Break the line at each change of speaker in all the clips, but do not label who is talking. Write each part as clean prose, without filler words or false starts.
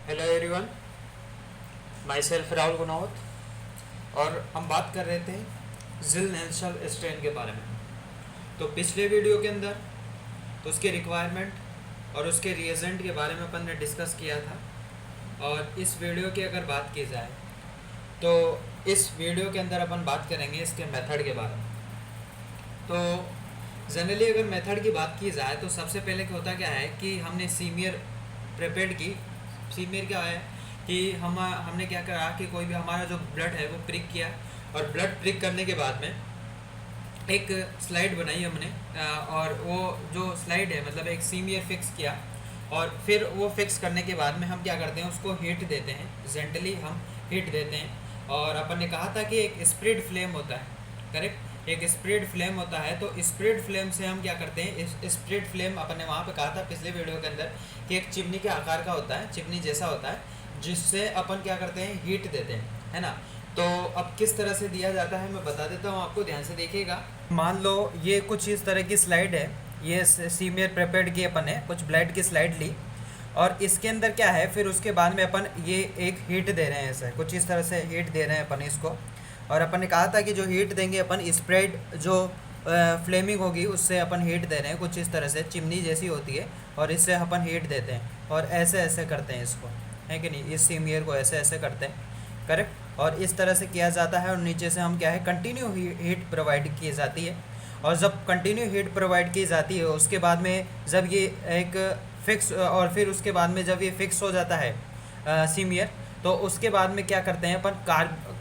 Hello everyone, my self Rahul Gunawat. और हम बात कर रहे थे जिल नेल्सल स्ट्रेन के बारे में। तो पिछले वीडियो के अंदर तो उसके रिक्वायरमेंट और उसके रिएजेंट के बारे में अपन ने डिस्कस किया था। और इस वीडियो की अगर बात की जाए तो इस वीडियो के अंदर अपन बात करेंगे इसके मेथड के बारे में। तो जनरली अगर मेथड की बात की जाए तो सबसे पहले होता क्या है कि हमने सीमियर प्रिपेयर्ड की। सीमियर क्या है कि हमने क्या करा कि कोई भी हमारा जो ब्लड है वो प्रिक किया, और ब्लड प्रिक करने के बाद में एक स्लाइड बनाई हमने, और वो जो स्लाइड है मतलब एक सीमियर फिक्स किया। और फिर वो फिक्स करने के बाद में हम क्या करते हैं, उसको हीट देते हैं, जेंटली हम हीट देते हैं। और अपन ने कहा था कि एक स्प्रेड फ्लेम होता है, करेक्ट, एक स्प्रेड फ्लेम होता है। तो स्प्रेड फ्लेम से हम क्या करते हैं, इस स्प्रेड फ्लेम अपन ने वहाँ पे कहा था पिछले वीडियो के अंदर कि एक चिमनी के आकार का होता है, चिमनी जैसा होता है, जिससे अपन क्या करते हैं, हीट देते हैं, है ना। तो अब किस तरह से दिया जाता है मैं बता देता हूँ आपको, ध्यान से देखिएगा। मान लो ये कुछ इस तरह की स्लाइड है, ये सीमियर प्रिपेयर्ड की अपन ने कुछ ब्लेड की स्लाइड ली, और इसके अंदर क्या है, फिर उसके बाद में अपन ये एक हीट दे रहे हैं, ऐसे कुछ इस तरह से हीट दे रहे हैं अपन इसको। और अपन ने कहा था कि जो हीट देंगे अपन, स्प्रेड जो फ्लेमिंग होगी उससे अपन हीट दे रहे हैं, कुछ इस तरह से चिमनी जैसी होती है, और इससे अपन हीट देते हैं और ऐसे ऐसे करते हैं इसको, है कि नहीं, इस सीमियर को ऐसे ऐसे करते हैं, करेक्ट। और इस तरह से किया जाता है, और नीचे से हम क्या है, कंटिन्यू हीट प्रोवाइड की जाती है। और जब कंटिन्यू हीट प्रोवाइड की जाती है उसके बाद में जब ये एक फिक्स, और फिर उसके बाद में जब ये फिक्स हो जाता है सीमियर, तो उसके बाद में क्या करते हैं अपन,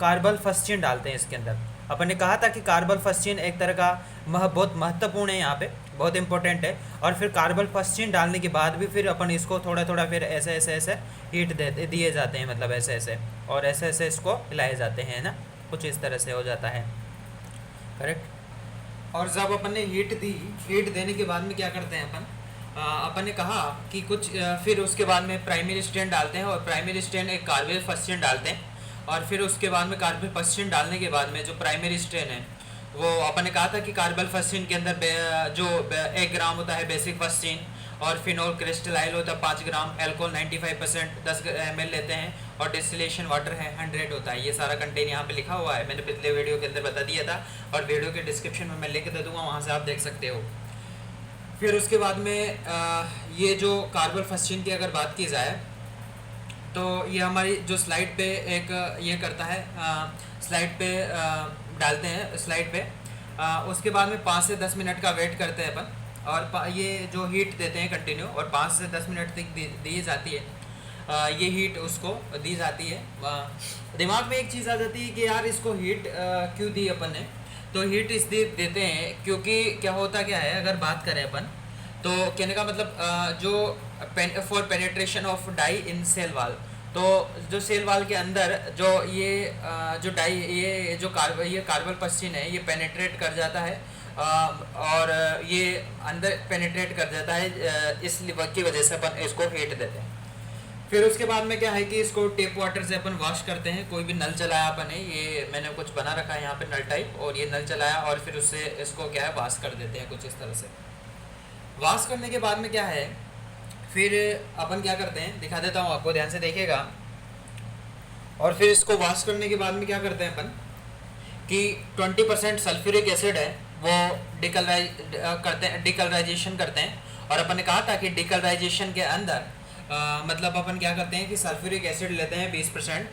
कार्बल फस्टिन डालते हैं इसके अंदर। अपन ने कहा था कि कार्बल फस्टिन एक तरह का बहुत महत्वपूर्ण है, यहाँ पे बहुत इंपॉर्टेंट है। और फिर कार्बल फस्टिन डालने के बाद भी फिर अपन इसको थोड़ा थोड़ा फिर ऐसे ऐसे ऐसे हीट दिए जाते हैं, मतलब ऐसे ऐसे, और ऐसे ऐसे इसको हिलाए जाते हैं ना, कुछ इस तरह से हो जाता है, करेक्ट। और जब अपन ने हीट दी, हीट देने के बाद में क्या करते हैं अपन ने कहा कि कुछ फिर उसके बाद में प्राइमरी स्ट्रेन डालते हैं, और प्राइमरी स्ट्रेन एक कार्बल फस्टिन डालते हैं। और फिर उसके बाद में कार्बल फस्टिन डालने के बाद में जो प्राइमरी स्ट्रेन है वो अपन ने कहा था कि कार्बल फस्टिन के अंदर जो 1 ग्राम होता है बेसिक फस्टिन, और फिनोल क्रिस्टलाइल होता है 5 ग्राम, एल्कोहल 95% 10 ml लेते हैं, और डिस्टिलेशन वाटर है 100 होता है। ये सारा कंटेन यहाँ पे लिखा हुआ है, मैंने पिछले वीडियो के अंदर बता दिया था, और वीडियो के डिस्क्रिप्शन में मैं लिख दे दूँगा, वहाँ से आप देख सकते हो। फिर उसके बाद में ये जो कार्बल फस्टिन की अगर बात की जाए तो ये हमारी जो स्लाइड पे एक ये करता है, स्लाइड पे डालते हैं स्लाइड पे। उसके बाद में 5 से 10 मिनट का वेट करते हैं अपन, और ये जो हीट देते हैं कंटिन्यू, और 5 से 10 मिनट तक दी जाती है, ये हीट उसको दी जाती है। दिमाग में एक चीज़ आ जाती है कि यार इसको हीट क्यों दी अपन ने। तो हीट इसलिए देते हैं क्योंकि क्या होता क्या है, अगर बात करें अपन तो कहने का मतलब जो for penetration of dye in cell wall, तो जो सेल वाल के अंदर जो ये जो डाई ये कार्बल फस्टिन है ये पेनेट्रेट कर जाता है, और ये अंदर पेनेट्रेट कर जाता है, इस की वजह से अपन इसको हीट देते हैं। फिर उसके बाद में क्या है कि इसको टेप वाटर से अपन वॉश करते हैं। कोई भी नल चलाया अपन ने, ये मैंने कुछ बना रखा है यहाँ पे नल टाइप, और ये नल चलाया और फिर उससे इसको क्या है वॉश कर देते हैं कुछ इस तरह से। वॉश करने के बाद में क्या है, फिर अपन क्या करते हैं दिखा देता हूँ आपको, ध्यान से देखिएगा। और फिर इसको वॉश करने के बाद में क्या करते हैं अपन कि 20% सल्फ्यूरिक एसिड है वो डिकलराइजेशन करते हैं। और अपन ने कहा था कि डिकलराइजेशन के अंदर मतलब अपन क्या करते हैं कि सल्फ्यूरिक एसिड लेते हैं 20%।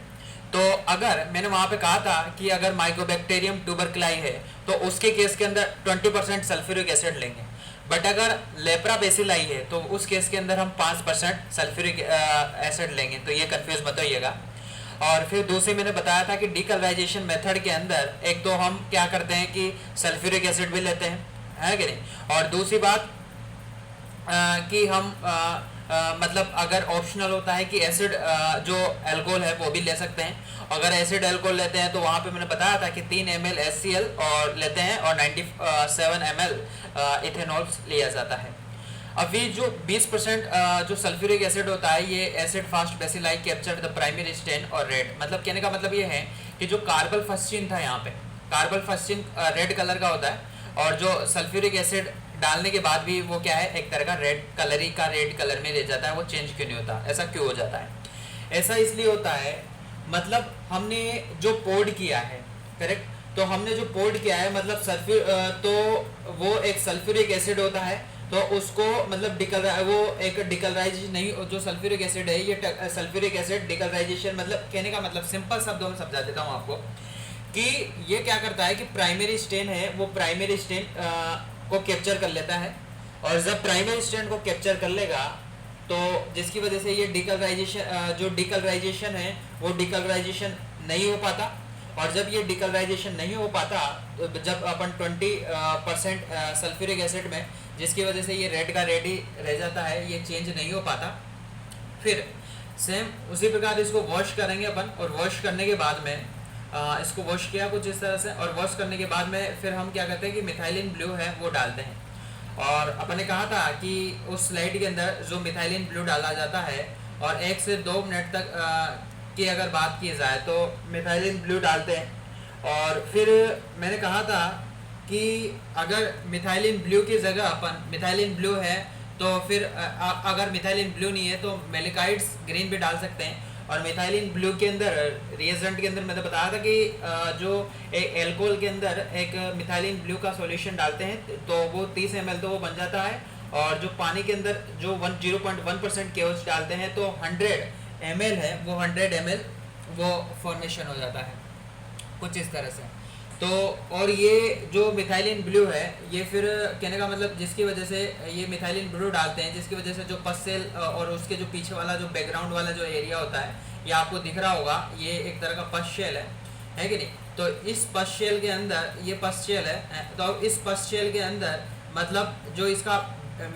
तो अगर मैंने वहाँ पे कहा था कि अगर माइकोबैक्टीरियम ट्यूबरकुलाई है तो उसके केस के अंदर 20% सल्फ्यूरिक एसिड लेंगे, बट अगर लेप्रा बेसिलाई है तो उस केस के अंदर हम 5% सल्फ्यूरिक एसिड लेंगे। तो ये कंफ्यूज मत होइएगा। और फिर दूसरी मैंने बताया था कि डिकलराइजेशन मेथड के अंदर एक तो हम क्या करते हैं कि सल्फ्यूरिक एसिड भी लेते हैं, है कि नहीं। और दूसरी बात कि हम मतलब अगर ऑप्शनल होता है कि एसिड जो अल्कोहल है वो भी ले सकते हैं। अगर एसिड अल्कोहल लेते हैं तो वहाँ पे मैंने बताया था कि 3 ml HCl और लेते हैं, और 97 ml इथेनॉल लिया जाता है। अभी जो 20% जो सल्फ्यूरिक एसिड होता है, ये acid fast bacilli capture the primary stain और रेड, मतलब कहने का मतलब ये है कि जो कार्बल फस्टिन था यहाँ पे, कार्बल फस्टिन रेड कलर का होता है, और जो सल्फ्यूरिक एसिड डालने के बाद भी वो क्या है, एक तरह का रेड कलर में रह जाता है, वो चेंज क्यों नहीं होता, ऐसा क्यों हो जाता है। ऐसा इसलिए होता है, मतलब हमने जो पोर्ड किया है, करेक्ट, तो हमने जो पोर्ड किया है मतलब तो वो एक सल्फ्यूरिक एसिड होता है, तो उसको मतलब वो एक डिकलराइजेशन नहीं, जो सल्फ्यूरिक एसिड है ये सल्फ्यूरिक एसिड डिकलराइजेशन, मतलब कहने का मतलब सिंपल शब्दों में समझा देता हूँ आपको कि ये क्या करता है कि प्राइमरी स्टेन है वो प्राइमरी स्टेन को कैप्चर कर लेता है, और जब प्राइमरी स्टेन को कैप्चर कर लेगा तो जिसकी वजह से ये जो डिकलराइजेशन है वो डिकलराइजेशन नहीं हो पाता, और जब ये डिकलराइजेशन नहीं हो पाता तो जब अपन 20% सल्फ्यूरिक एसिड में, जिसकी वजह से ये रेड का रेड ही रह जाता है, ये चेंज नहीं हो पाता। फिर सेम उसी प्रकार इसको वॉश करेंगे अपन, और वॉश करने के बाद में इसको वॉश किया कुछ इस तरह से, और वॉश करने के बाद में फिर हम क्या करते हैं कि मिथाइलिन ब्लू है वो डालते हैं। और अपन ने कहा था कि उस स्लाइड के अंदर जो मिथाइलिन ब्लू डाला जाता है, और 1 से 2 मिनट तक की अगर बात की जाए तो मिथाइलिन ब्लू डालते हैं। और फिर मैंने कहा था कि अगर मिथाइलिन ब्लू की जगह अपन मिथाइलिन ब्लू है तो फिर अगर मिथाइलिन ब्लू नहीं है तो मेलिकाइड्स ग्रीन भी डाल सकते हैं। और मिथाइलिन ब्लू के अंदर रिएजेंट के अंदर मैंने बताया था कि जो एक एल्कोहल के अंदर एक मिथाइलिन ब्लू का सॉल्यूशन डालते हैं तो वो 30 ml तो वो बन जाता है, और जो पानी के अंदर जो 0.1% केओएच डालते हैं तो 100 ml है वो 100 ml वो फॉर्मेशन हो जाता है कुछ इस तरह से। तो और ये जो मिथाइलिन ब्लू है ये फिर कहने का मतलब जिसकी वजह से ये मिथाइलिन ब्लू डालते हैं, जिसकी वजह से जो पस्सेल और उसके जो पीछे वाला जो बैकग्राउंड वाला जो एरिया होता है ये आपको दिख रहा होगा, ये एक तरह का पस्सेल है कि नहीं। तो इस पस्सेल के अंदर ये पस्सेल है, तो इस पस्सेल के अंदर मतलब जो इसका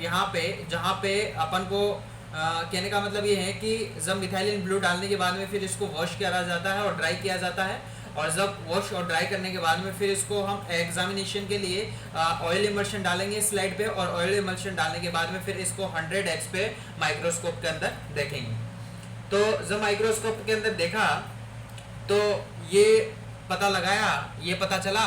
यहाँ पे जहाँ पे अपन को कहने का मतलब ये है कि जब मिथाइलिन ब्लू डालने के बाद में फिर इसको वॉश किया जाता है और ड्राई किया जाता है, और जब वॉश और ड्राई करने के बाद में फिर इसको हम एग्जामिनेशन के लिए ऑयल इमल्शन डालेंगे स्लाइड पे, और ऑयल इमल्शन डालने के बाद में फिर इसको 100x पे माइक्रोस्कोप के अंदर देखेंगे। तो जब माइक्रोस्कोप के अंदर देखा तो ये पता लगाया, ये पता चला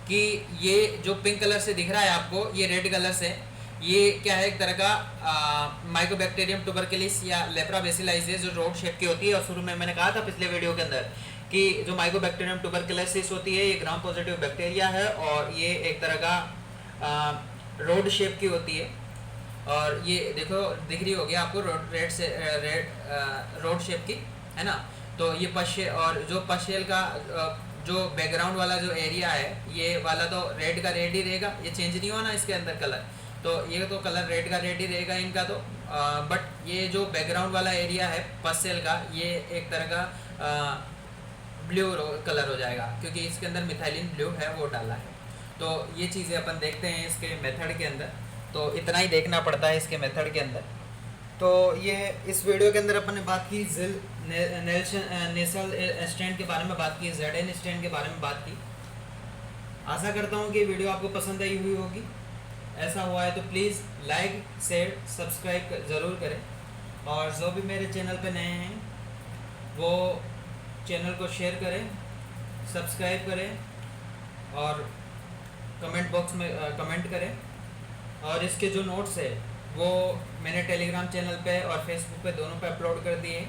कि ये जो पिंक कलर से दिख रहा है आपको ये रेड कलर से, ये क्या है एक तरह का माइकोबैक्टीरियम ट्यूबरकुलोसिस या लेप्राबेसिलाइसिस जो रोड शेप की होती है। और शुरू में मैंने कहा था पिछले वीडियो के अंदर कि जो माइकोबैक्टीरियम ट्यूबरकुलोसिस होती है ये ग्राम पॉजिटिव बैक्टीरिया है, और ये एक तरह का रोड शेप की होती है। और ये देखो दिख रही होगी आपको रोड शेप की, है ना। तो ये पश्चे और जो पश्चेल का जो बैकग्राउंड वाला जो एरिया है ये वाला तो रेड का रेड ही रहेगा, ये चेंज नहीं होना इसके अंदर कलर, तो ये तो कलर रेड का रेड ही रहेगा इनका तो। बट ये जो बैकग्राउंड वाला एरिया है पस्सेल का ये एक तरह का ब्लू कलर हो जाएगा क्योंकि इसके अंदर मिथाइलिन ब्लू है वो डाला है। तो ये चीज़ें अपन देखते हैं इसके मेथड के अंदर, तो इतना ही देखना पड़ता है इसके मेथड के अंदर। तो ये इस वीडियो के अंदर अपन ने बात की जिल नेसल स्टैंड के बारे में बात की, ZN स्टैंड के बारे में बात की। आशा करता हूँ कि वीडियो आपको पसंद आई हुई होगी। ऐसा हुआ है तो प्लीज़ लाइक शेयर सब्सक्राइब ज़रूर करें, और जो भी मेरे चैनल पे नए हैं वो चैनल को शेयर करें, सब्सक्राइब करें और कमेंट बॉक्स में कमेंट करें। और इसके जो नोट्स है वो मैंने टेलीग्राम चैनल पे और फेसबुक पे दोनों पे अपलोड कर दिए,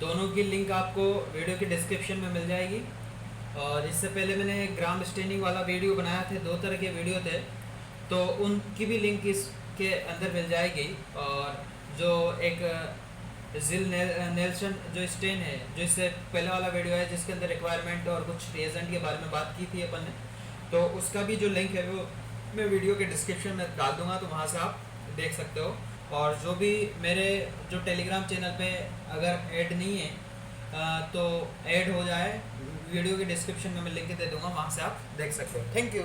दोनों की लिंक आपको वीडियो के डिस्क्रिप्शन में मिल जाएगी। और इससे पहले मैंने ग्राम स्टैंडिंग वाला वीडियो बनाया थे, 2 तरह के वीडियो थे, तो उनकी भी लिंक इसके अंदर मिल जाएगी। और जो एक जिल नेल्सन जो स्टेन है, जो इससे पहले वाला वीडियो है जिसके अंदर रिक्वायरमेंट और कुछ रिएजेंट के बारे में बात की थी अपन ने, तो उसका भी जो लिंक है वो मैं वीडियो के डिस्क्रिप्शन में डाल दूंगा, तो वहाँ से आप देख सकते हो। और जो भी मेरे जो टेलीग्राम चैनल पे अगर ऐड नहीं है तो ऐड हो जाए, वीडियो के डिस्क्रिप्शन में मैं लिंक दे दूंगा, वहाँ से आप देख सकते हो। Thank you.